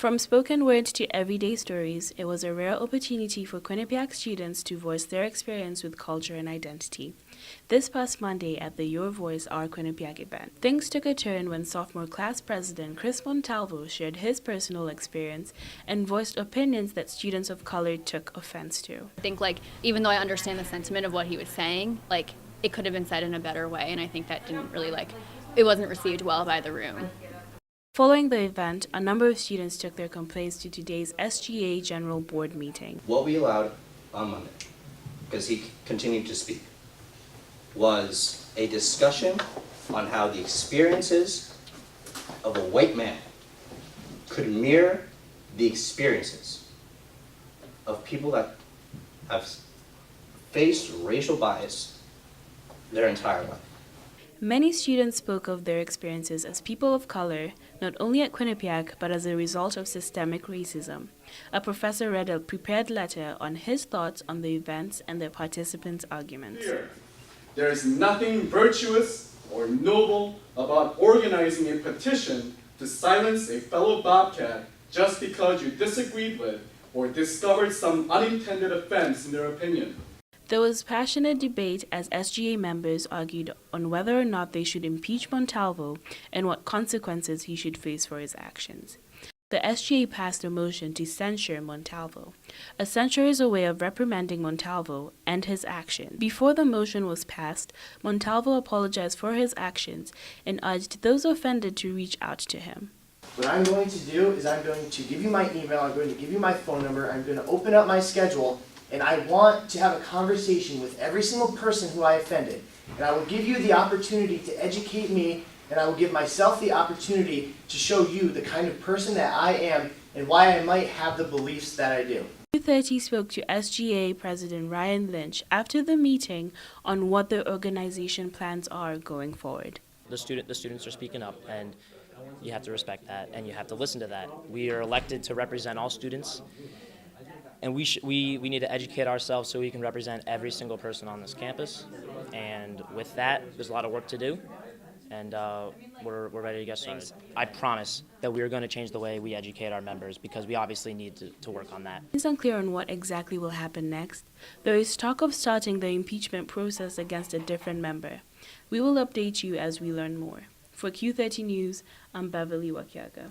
From spoken word to everyday stories, it was a rare opportunity for Quinnipiac students to voice their experience with culture and identity. This past Monday at the Your Voice, Our Quinnipiac event, things took a turn when sophomore class president Chris Montalvo shared his personal experience and voiced opinions that students of color took offense to. I think, even though I understand the sentiment of what he was saying, it could have been said in a better way, and I think that didn't really, it wasn't received well by the room. Following the event, a number of students took their complaints to today's SGA General Board meeting. What we allowed on Monday, because he continued to speak, was a discussion on how the experiences of a white man could mirror the experiences of people that have faced racial bias their entire life. Many students spoke of their experiences as people of color, not only at Quinnipiac, but as a result of systemic racism. A professor read a prepared letter on his thoughts on the events and the participants' arguments. There is nothing virtuous or noble about organizing a petition to silence a fellow Bobcat just because you disagreed with or discovered some unintended offense in their opinion. There was passionate debate as SGA members argued on whether or not they should impeach Montalvo and what consequences he should face for his actions. The SGA passed a motion to censure Montalvo. A censure is a way of reprimanding Montalvo and his actions. Before the motion was passed, Montalvo apologized for his actions and urged those offended to reach out to him. What I'm going to do is I'm going to give you my email, I'm going to give you my phone number, I'm going to open up my schedule, and I want to have a conversation with every single person who I offended. And I will give you the opportunity to educate me, and I will give myself the opportunity to show you the kind of person that I am and why I might have the beliefs that I do. 2:30 spoke to SGA President Ryan Lynch after the meeting on what the organization plans are going forward. The students are speaking up, and you have to respect that, and you have to listen to that. We are elected to represent all students. And we need to educate ourselves so we can represent every single person on this campus. And with that, there's a lot of work to do, and we're ready to get started. I promise that we are going to change the way we educate our members, because we obviously need to work on that. It's unclear on what exactly will happen next. There is talk of starting the impeachment process against a different member. We will update you as we learn more. For Q30 News, I'm Beverly Wakiaga.